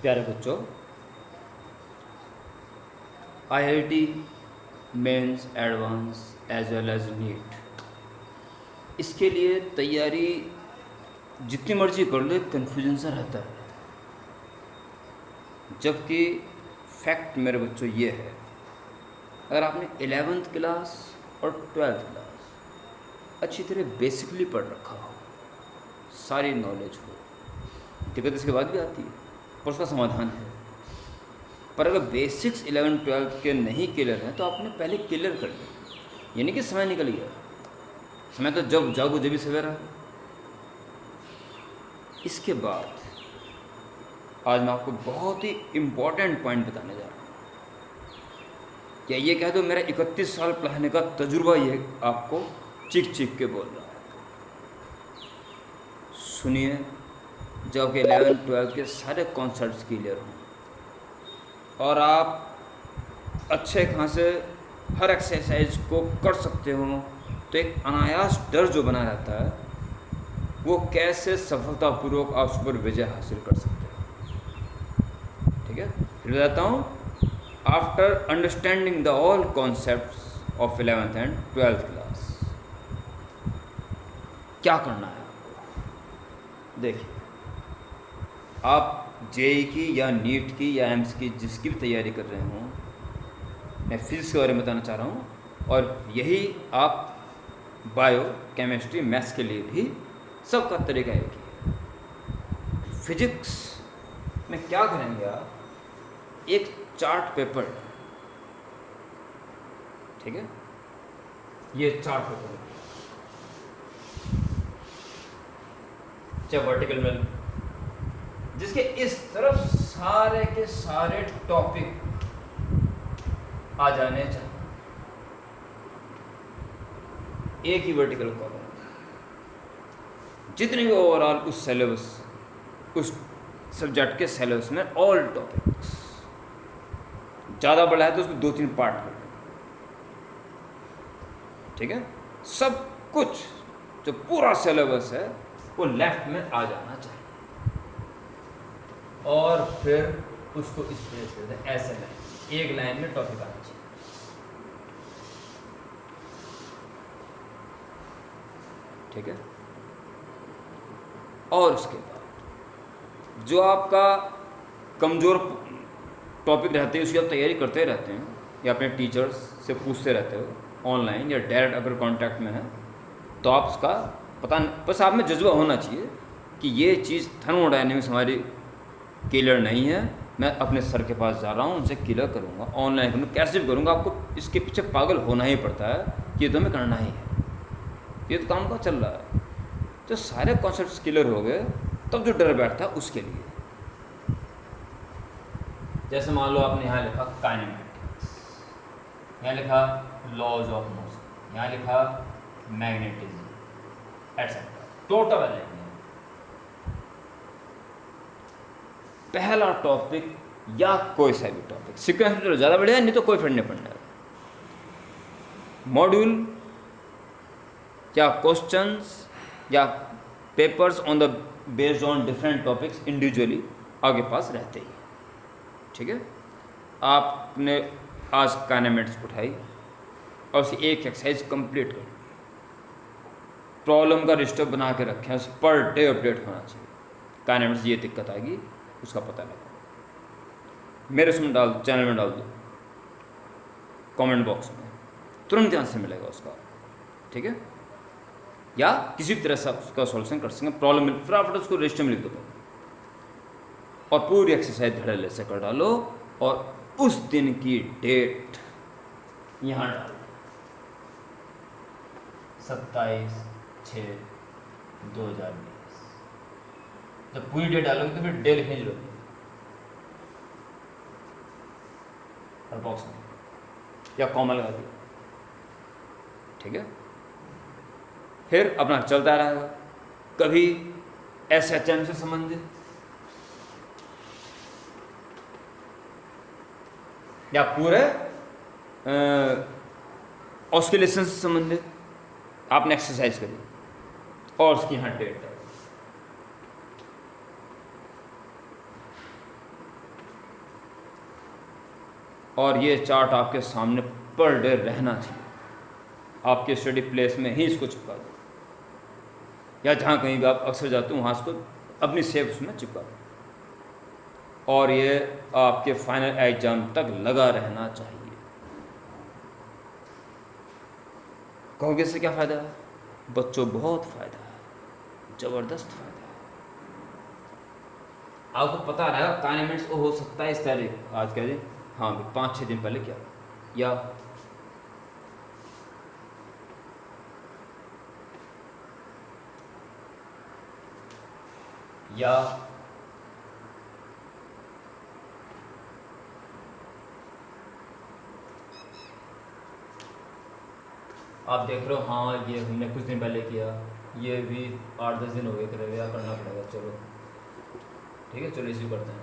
प्यारे बच्चों, IIT mains advance as well as NEET, इसके लिए तैयारी जितनी मर्जी कर लो, कन्फ्यूजन सा रहता है। जबकि फैक्ट मेरे बच्चों ये है, अगर आपने 11th क्लास और 12th क्लास अच्छी तरह बेसिकली पढ़ रखा हो, सारी नॉलेज हो, दिक्कत इसके बाद भी आती है पर उसका समाधान है। पर अगर बेसिक्स 11-12 के नहीं क्लियर हैं तो आपने पहले क्लियर कर लिया, यानी कि समय निकल गया। समय तो जब जागो जब भी सवेरा है। इसके बाद आज मैं आपको बहुत ही इम्पोर्टेंट पॉइंट बताने जा रहा हूँ। क्या ये कह दो मेरा 31 साल पढ़ाने का तजुर्बा ये आपको चीख चीख के बोल रहा है। सुनिए, जब 11-12 के सारे कॉन्सेप्ट्स क्लियर हों और आप अच्छे खासे हर एक्सरसाइज को कर सकते हो, तो एक अनायास डर जो बना रहता है वो कैसे सफलतापूर्वक आप उस पर विजय हासिल कर सकते हो। ठीक है, फिर बताता हूँ। After understanding the all concepts of 11th and 12th class क्या करना है आपको। देखिए, आप जेई की या नीट की या एम्स की जिसकी भी तैयारी कर रहे हों, मैं फिजिक्स के बारे में बताना चाह रहा हूँ, और यही आप बायो केमिस्ट्री मैथ्स के लिए भी सबका तरीका एक ही है। फिजिक्स में क्या करेंगे आप, एक चार्ट पेपर, ठीक है, ये चार्ट पेपर चाहे वर्टिकल में, जिसके इस तरफ सारे के सारे टॉपिक आ जाने चाहिए, एक ही वर्टिकल कॉलम, जितने भी ओवरऑल उस सिलेबस, उस सब्जेक्ट के सिलेबस में ऑल टॉपिक्स। ज़्यादा बड़ा है तो उसको 2-3 पार्ट कर लो, ठीक है। सब कुछ जो पूरा सिलेबस है वो लेफ्ट में आ जाना चाहिए, और फिर उसको इस तरह से ऐसे लाइन, एक लाइन में टॉपिक आना चाहिए। ठीक है, और उसके बाद जो आपका कमज़ोर टॉपिक रहते हैं उसकी आप तैयारी करते रहते हैं या अपने टीचर्स से पूछते रहते हो ऑनलाइन या डायरेक्ट अगर कांटेक्ट में है, तो आप उसका पता, बस आप में जज्बा होना चाहिए कि ये चीज़ थर्मोडायनेमिक्स हमारी क्लियर नहीं है, मैं अपने सर के पास जा रहा हूँ, उनसे क्लियर करूँगा, ऑनलाइन करूँगा, कैसे भी करूँगा। आपको इसके पीछे पागल होना ही पड़ता है कि ये तो हमें करना ही है, ये तो काम का चल रहा है। तो सारे कॉन्सेप्ट्स क्लियर हो गए, तब जो डर बैठता है उसके लिए, जैसे मान लो आपने यहाँ लिखा काइनेमेटिक्स, यहाँ लिखा लॉज ऑफ मोशन, यहाँ लिखा मैग्नेटिज्म एटसेट्रा, टोटल आ जाएंगे। पहला टॉपिक या कोई सा भी टॉपिक सीक्वेंस में ज़्यादा बढ़िया, नहीं तो कोई फर्क नहीं पड़ने वाला। मॉड्यूल या क्वेश्चंस या papers on the based on different topics individually आगे पास रहते ही। ठीक है, आपने आज काइनेमेटिक्स उठाई और उसे एक एक्सरसाइज कंप्लीट कर, प्रॉब्लम का रजिस्टर बना के रखें, उसे पर डे अपडेट होना चाहिए। काइनेमेटिक्स ये दिक्कत आएगी, उसका पता लगा, मेरे उसमें डाल दो, चैनल में डाल दो, कमेंट बॉक्स में, तुरंत आंसर मिलेगा उसका। ठीक है, या किसी भी तरह से उसका सॉल्यूशन कर सकें, प्रॉब्लम मिल, फटाफट उसको रजिस्टर में लिख दो और पूरी एक्सरसाइज धड़ल्ले से कर डालो, और उस दिन की डेट यहाँ डालो, 27/6/2020। जब पूरी डेट डालोगे तो फिर डे लिखने की जरूरत नहीं, हर बॉक्स में या कॉमा लगा दिया। ठीक है, फिर अपना चलता रहेगा, कभी SHM से संबंधित या पूरे ऑस्किलेशन से संबंधित आपने एक्सरसाइज करी और उसकी यहाँ डेट है। और ये चार्ट आपके सामने पर डे रहना चाहिए। आपके स्टडी प्लेस में ही इसको चिपका दो, या जहाँ कहीं भी आप अक्सर जाते हो वहाँ इसको अपनी सेफ उसमें चिपका दो, और ये आपके फाइनल एग्जाम तक लगा रहना चाहिए। कहोगे इससे क्या फ़ायदा है? बच्चों बहुत फ़ायदा है, ज़बरदस्त फ़ायदा है। आपको पता रहेगा काइनेमेंट्स हो सकता है इस तारीख, आज क्या दिन, हाँ 5-6 दिन पहले क्या, या आप देख रहे हो, हाँ ये हमने कुछ दिन पहले किया, ये भी 8-10 दिन हो गए करे हुए, करना पड़ेगा। चलो ठीक है, चलो इसी करते हैं।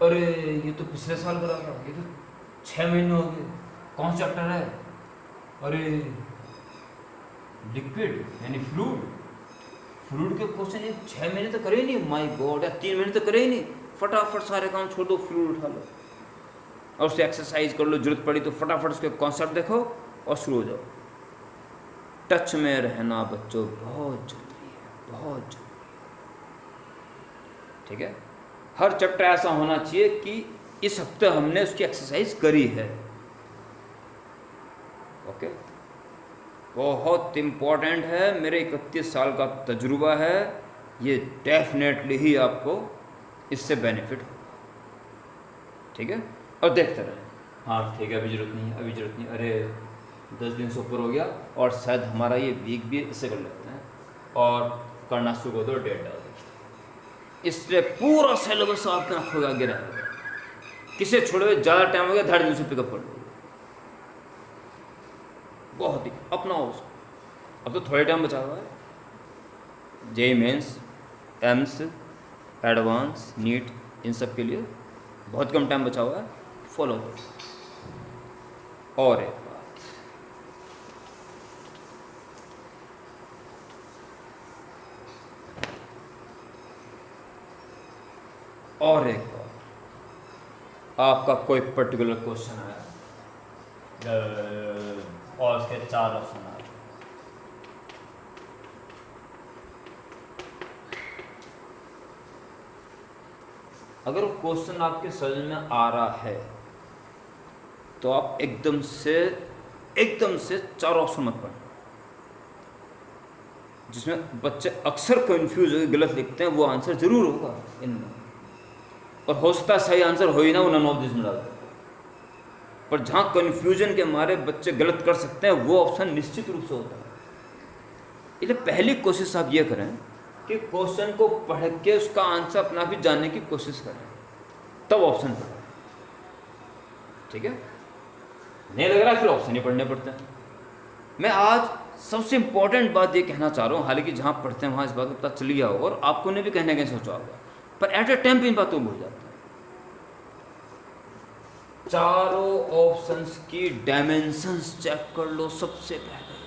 अरे ये तो पिछले साल करा था, ये तो 6 महीने हो गए, कौन सा चैप्टर है? अरे लिक्विड यानी फ्लूइड के क्वेश्चन ये 6 महीने तो करे ही नहीं, माय गॉड, या 3 महीने तो करे ही नहीं। फटाफट सारे काम छोड़ दो, फ्लूइड उठा लो और उससे एक्सरसाइज कर लो, जरूरत पड़ी तो फटाफट उसके कॉन्सेप्ट देखो और शुरू हो जाओ। टच में रहना बच्चों बहुत जरूरी है, बहुत जरूरी है। ठीक है, हर चैप्टर ऐसा होना चाहिए कि इस हफ्ते हमने उसकी एक्सरसाइज करी है। ओके, बहुत इम्पॉर्टेंट है, मेरे 31 साल का तजुर्बा है, ये डेफिनेटली ही आपको इससे बेनिफिट होगा। ठीक है, और देखते रहें। हाँ ठीक है, अभी जरूरत नहीं है, अभी जरूरत नहीं, अरे 10 दिन से ऊपर हो गया और शायद हमारा ये वीक भी इससे कर लेते हैं और करना शुरू कर दो, डेट डाल दो। इससे पूरा सिलेबस आपके आंखों के आगे रहेगा। किसे छोड़े हुए ज़्यादा टाइम हो गया, 2.5 दिन से पिकअप कर लो, बहुत ही अपनाओ उसको। अब तो थोड़े टाइम बचा हुआ है, JEE mains, AIIMS, advance, NEET, इन सब के लिए बहुत कम टाइम बचा हुआ है, फॉलो करो। और एक बार, आपका कोई पर्टिकुलर क्वेश्चन है और उसके 4 ऑप्शन आए, अगर वो क्वेश्चन आपके समझ में आ रहा है तो आप एकदम से 4 ऑप्शन मत पढ़ना। जिसमें बच्चे अक्सर कंफ्यूज होकर गलत लिखते हैं, वो आंसर जरूर होगा इनमें, और हो सकता है सही आंसर हो ही ना, वो नन ऑफ दिस में डाल देते हैं। पर जहाँ कन्फ्यूजन के मारे बच्चे गलत कर सकते हैं, वो ऑप्शन निश्चित रूप से होता है। इसलिए पहली कोशिश आप ये करें कि क्वेश्चन को पढ़ के उसका आंसर अपना भी जानने की कोशिश करें, तब ऑप्शन पढ़ें। ठीक है, नहीं लग रहा फिर ऑप्शन ही पढ़ने पड़ते हैं। मैं आज सबसे इम्पोर्टेंट बात ये कहना चाह रहा हूँ, हालांकि जहाँ पढ़ते हैं वहाँ इस बात को पता चल गया होगा और आपको ने भी कहने के सोचा होगा, पर एट ए टाइम पे इन बातों को भूल जाता है। चारों ऑप्शंस की डायमेंशंस चेक कर लो सबसे पहले।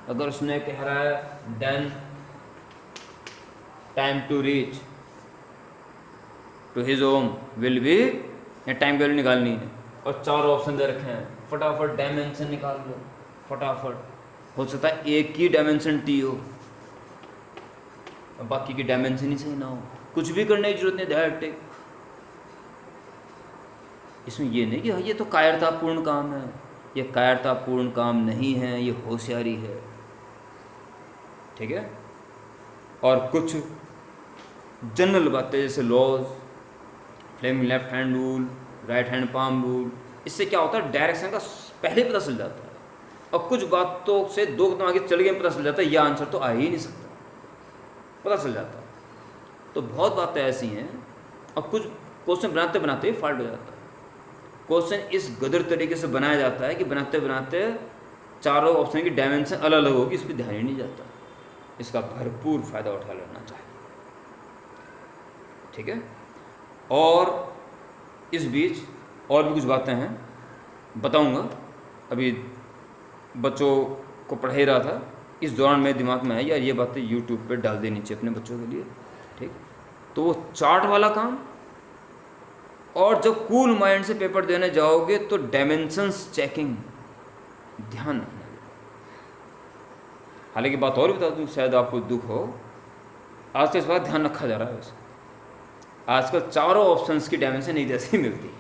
अगर उसने कह रहा है then time to reach to his home will be, या टाइम वैल्यू निकालनी है और 4 ऑप्शन दे रखे हैं, फटाफट डायमेंशन निकाल लो फटाफट। हो सकता है एक ही डायमेंशन टी हो और बाकी की डायमेंशन ही सही ना हो, कुछ भी करने की जरूरत नहीं, दैट टेक। इसमें ये नहीं कि ये तो कायरतापूर्ण काम है, ये कायरतापूर्ण काम नहीं है, ये होशियारी है। ठीक है, और कुछ जनरल बातें जैसे laws, Fleming left hand rule, right hand palm rule, इससे क्या होता है डायरेक्शन का पहले पता चल जाता है, और कुछ बातों से 2 कदम आगे चल गए पता चल जाता है यह आंसर तो आ ही नहीं सकता, पता चल जाता है। तो बहुत बातें ऐसी हैं, और कुछ क्वेश्चन बनाते बनाते ही फॉल्ट हो जाता है। क्वेश्चन इस गदर तरीके से बनाया जाता है कि बनाते बनाते चारों ऑप्शन की डायमेंशन अलग अलग होगी, इस पर ध्यान ही नहीं जाता। इसका भरपूर फ़ायदा उठा लेना चाहिए। ठीक है, और इस बीच और भी कुछ बातें हैं बताऊंगा, अभी बच्चों को पढ़ा ही रहा था, इस दौरान मेरे दिमाग में आई यार ये बातें यूट्यूब पे डाल देनी चाहिए अपने बच्चों के लिए। ठीक, तो वो चार्ट वाला काम और जब कूल माइंड से पेपर देने जाओगे तो डायमेंशंस चेकिंग ध्यान रखना। हालांकि बात और बता दूँ, शायद आपको दुख हो, आज तो इस बात ध्यान रखा जा रहा है वैसे। आजकल चारों ऑप्शंस की डायमेंशन एक जैसी मिलती है,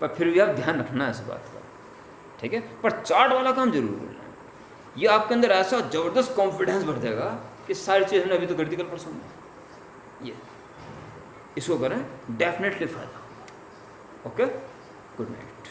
पर फिर भी आप ध्यान रखना है इस बात का, ठीक है। पर चार्ट वाला काम जरूर करना है। ये आपके अंदर ऐसा ज़बरदस्त कॉन्फिडेंस भर देगा कि सारी चीज़ हमने अभी तो कर दी, कल परसों में ये इसको करें, डेफिनेटली फ़ायदा। Okay, good night.